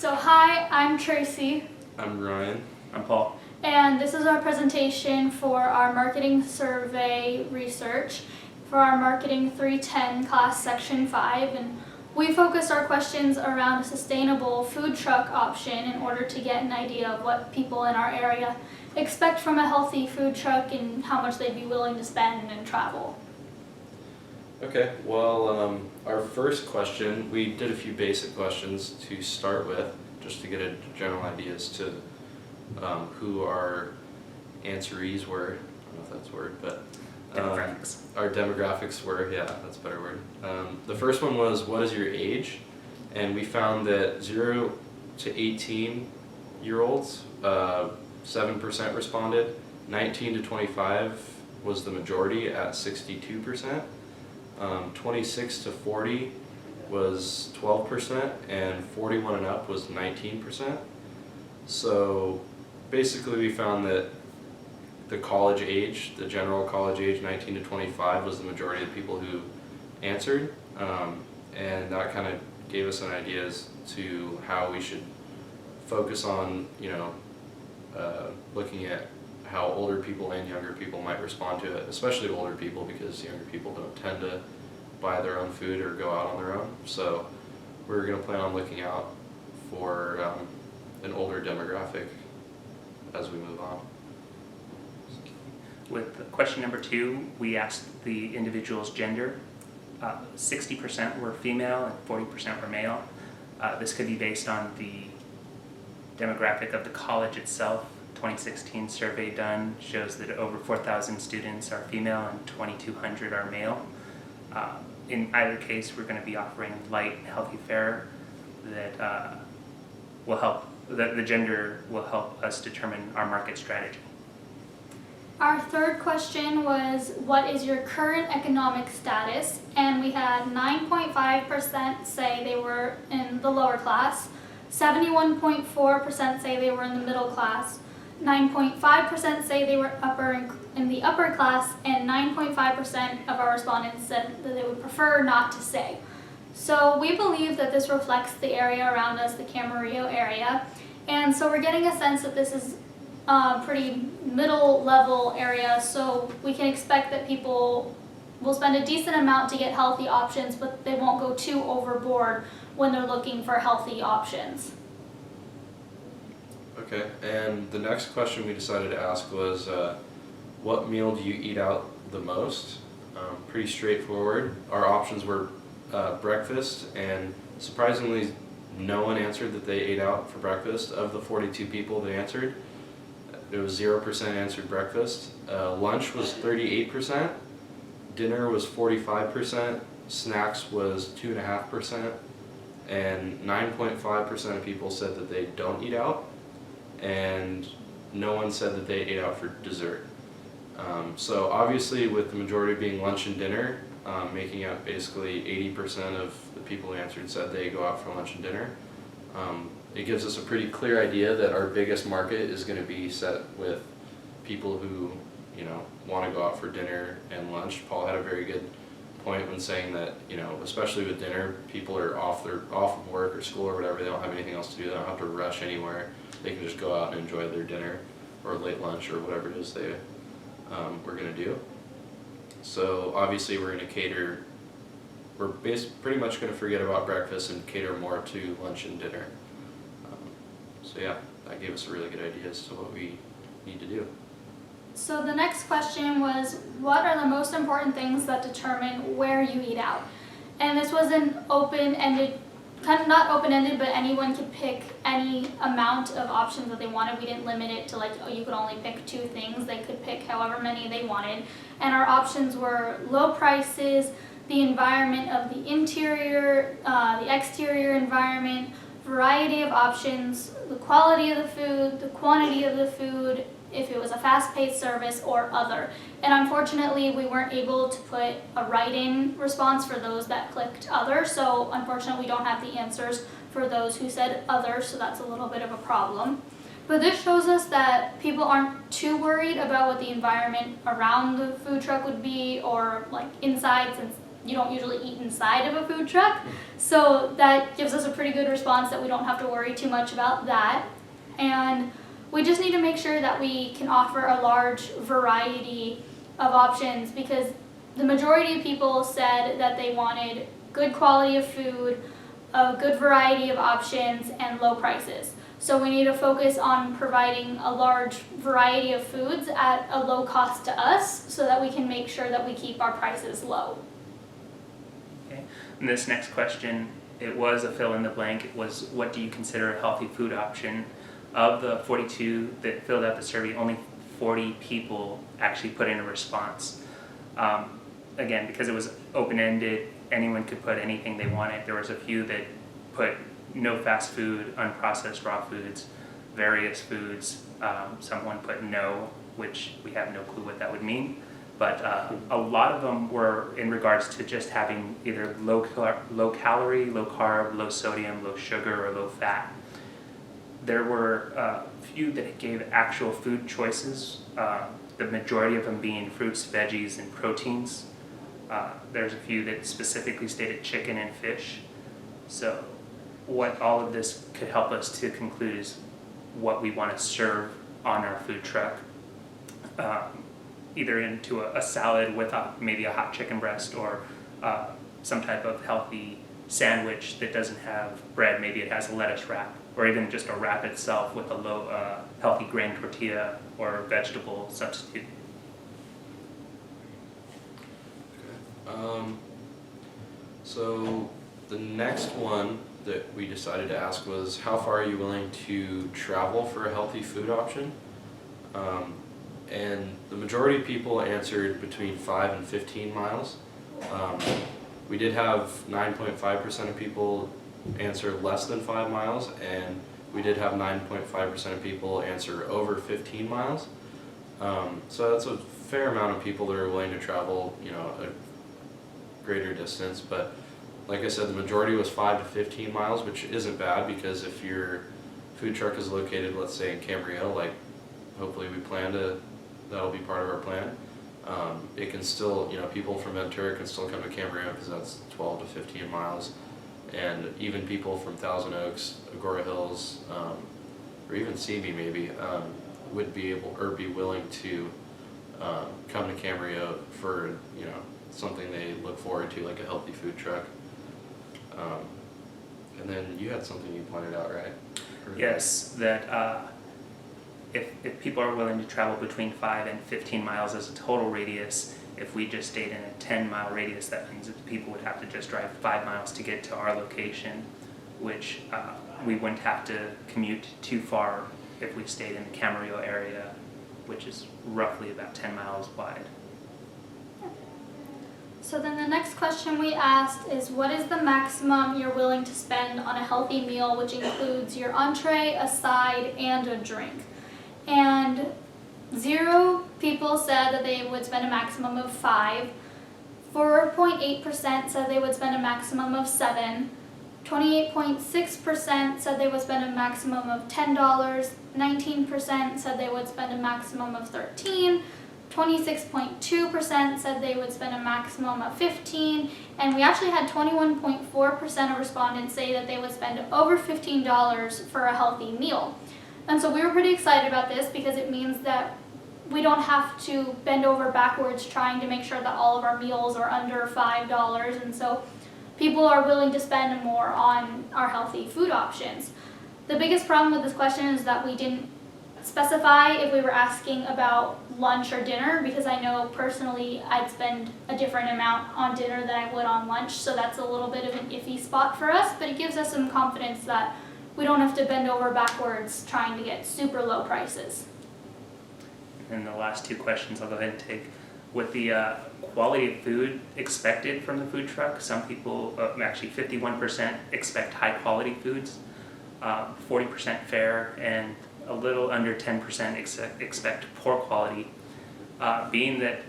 So hi, I'm Tracy, I'm Ryan. I'm Paul. and this is our presentation for our marketing survey research for our Marketing 310 class section 5, and we focused our questions around a sustainable food truck option in order to get an idea of what people in our area expect from a healthy food truck and how much they'd be willing to spend and travel. Okay, well, our first question, we did a few basic questions to start with, just to get a general idea as to who our answerees were. I don't know if that's a word, but Demographics. our demographics were, yeah, that's a better word. The first one was, what is your age? And we found that 0 to 18-year-olds, 7% responded. 19 to 25 was the majority at 62%. 26 to 40 was 12%, and 41 and up was 19%. So basically we found that the college age, the general college age, 19 to 25, was the majority of the people who answered, and that kind of gave us an idea as to how we should focus on, looking at how older people and younger people might respond to it, especially older people, because younger people don't tend to buy their own food or go out on their own. So we're going to plan on looking out for an older demographic as we move on. With question number 2, we asked the individual's gender. 60% were female and 40% were male. This could be based on the demographic of the college itself. 2016 survey done shows that over 4,000 students are female and 2,200 are male. In either case, we're going to be offering light, healthy fare that will help. The gender will help us determine our market strategy. Our third question was, what is your current economic status? And we had 9.5% say they were in the lower class, 71.4% say they were in the middle class, 9.5% say they were in the upper class, and 9.5% of our respondents said that they would prefer not to say. So we believe that this reflects the area around us, the Camarillo area, and so we're getting a sense that this is a pretty middle level area, so we can expect that people will spend a decent amount to get healthy options, but they won't go too overboard when they're looking for healthy options. Okay, and the next question we decided to ask was, what meal do you eat out the most? Pretty straightforward. Our options were breakfast, and surprisingly no one answered that they ate out for breakfast. Of the 42 people that answered, it was 0% answered breakfast. Lunch was 38%, dinner was 45%, snacks was 2.5%, and 9.5% of people said that they don't eat out, and no one said that they ate out for dessert. So obviously, with the majority being lunch and dinner, making up basically 80% of the people who answered said they go out for lunch and dinner, it gives us a pretty clear idea that our biggest market is going to be set with people who, want to go out for dinner and lunch. Paul had a very good point when saying that, especially with dinner, people are off of work or school or whatever, they don't have anything else to do, they don't have to rush anywhere, they can just go out and enjoy their dinner or late lunch or whatever it is they we're going to do. So obviously we're pretty much going to forget about breakfast and cater more to lunch and dinner. So yeah, that gave us a really good idea as to what we need to do. So the next question was, what are the most important things that determine where you eat out? And this was an open-ended, kind of not open-ended, but anyone could pick any amount of options that they wanted. We didn't limit it to you could only pick 2 things. They could pick however many they wanted. And our options were low prices, the environment of the interior, the exterior environment, variety of options, the quality of the food, the quantity of the food, if it was a fast-paced service, or other. And unfortunately, we weren't able to put a write-in response for those that clicked other, so unfortunately we don't have the answers for those who said other, so that's a little bit of a problem. But this shows us that people aren't too worried about what the environment around the food truck would be, or inside, since you don't usually eat inside of a food truck. So that gives us a pretty good response that we don't have to worry too much about that. And we just need to make sure that we can offer a large variety of options, because the majority of people said that they wanted good quality of food, a good variety of options, and low prices. So we need to focus on providing a large variety of foods at a low cost to us so that we can make sure that we keep our prices low. Okay. And this next question, it was a fill in the blank. It was, what do you consider a healthy food option? Of the 42 that filled out the survey, only 40 people actually put in a response. Again, because it was open-ended, anyone could put anything they wanted. There was a few that put no fast food, unprocessed raw foods, various foods. Someone put no, which we have no clue what that would mean. But a lot of them were in regards to just having either low calorie, low carb, low sodium, low sugar, or low fat. There were a few that gave actual food choices, the majority of them being fruits, veggies, and proteins. There's a few that specifically stated chicken and fish. So what all of this could help us to conclude is what we want to serve on our food truck, either into a salad with maybe a hot chicken breast, or some type of healthy sandwich that doesn't have bread. Maybe it has a lettuce wrap, or even just a wrap itself with a low healthy grain tortilla or vegetable substitute. So the next one that we decided to ask was, how far are you willing to travel for a healthy food option? And the majority of people answered between 5 and 15 miles. We did have 9.5% of people answer less than 5 miles, and we did have 9.5% of people answer over 15 miles. So that's a fair amount of people that are willing to travel, a greater distance. But like I said, the majority was 5 to 15 miles, which isn't bad, because if your food truck is located, let's say in Camarillo, like hopefully we plan to, that'll be part of our plan. It can still, people from Ventura can still come to Camarillo, because that's 12 to 15 miles. And even people from Thousand Oaks, Agora Hills, or even Seavey maybe, would be able or be willing to come to Camarillo for, something they look forward to, like a healthy food truck. And then you had something you pointed out, right? Yes, that if people are willing to travel between 5 and 15 miles as a total radius, if we just stayed in a 10-mile radius, that means that people would have to just drive 5 miles to get to our location, which we wouldn't have to commute too far if we stayed in the Camarillo area, which is roughly about 10 miles wide. So then the next question we asked is, what is the maximum you're willing to spend on a healthy meal, which includes your entree, a side, and a drink? And 0 people said that they would spend a maximum of 5. 4.8% said they would spend a maximum of 7. 28.6% said they would spend a maximum of $10. 19% said they would spend a maximum of 13. 26.2% said they would spend a maximum of 15, and we actually had 21.4% of respondents say that they would spend over $15 for a healthy meal. And so we were pretty excited about this, because it means that we don't have to bend over backwards trying to make sure that all of our meals are under $5, and so people are willing to spend more on our healthy food options. The biggest problem with this question is that we didn't specify if we were asking about lunch or dinner, because I know personally I'd spend a different amount on dinner than I would on lunch, so that's a little bit of an iffy spot for us, but it gives us some confidence that we don't have to bend over backwards trying to get super low prices. And the last 2 questions I'll go ahead and take. With the quality of food expected from the food truck, some people, actually 51% expect high quality foods, 40% fair, and a little under 10% expect poor quality. Being that,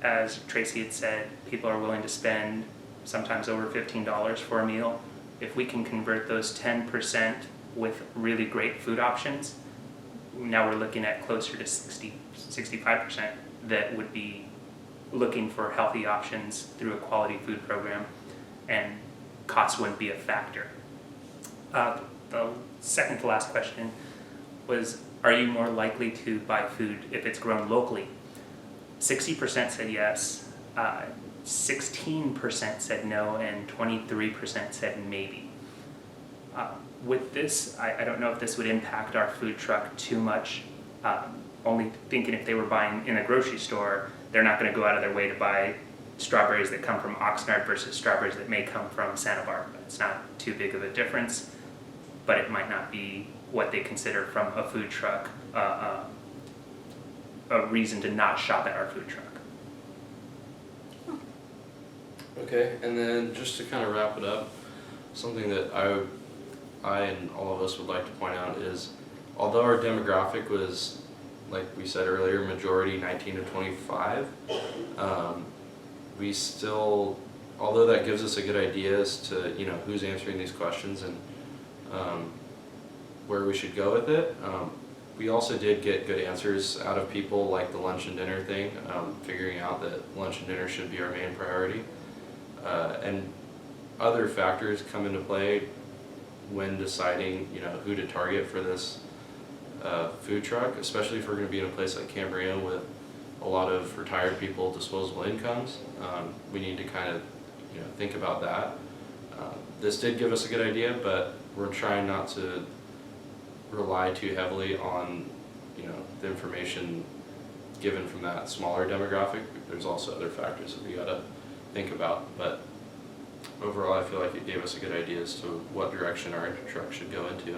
as Tracy had said, people are willing to spend sometimes over $15 for a meal, if we can convert those 10% with really great food options, now we're looking at closer to 65% that would be looking for healthy options through a quality food program, and cost wouldn't be a factor. The second to last question was, are you more likely to buy food if it's grown locally? 60% said yes, 16% said no, and 23% said maybe. With this, I don't know if this would impact our food truck too much. Only thinking if they were buying in a grocery store, they're not going to go out of their way to buy strawberries that come from Oxnard versus strawberries that may come from Santa Barbara. It's not too big of a difference, but it might not be what they consider from a food truck a reason to not shop at our food truck. Okay, and then just to kind of wrap it up, something that I and all of us would like to point out is, although our demographic was, like we said earlier, majority 19 to 25, we still, although that gives us a good idea as to, you know, who's answering these questions and where we should go with it, we also did get good answers out of people, like the lunch and dinner thing, figuring out that lunch and dinner should be our main priority. And other factors come into play when deciding, you know, who to target for this food truck, especially if we're going to be in a place like Cambria with a lot of retired people, disposable incomes. We need to kind of, you know, think about that. This did give us a good idea, but we're trying not to rely too heavily on, you know, the information given from that smaller demographic. There's also other factors that we gotta think about, but overall I feel like it gave us a good idea as to what direction our truck should go into.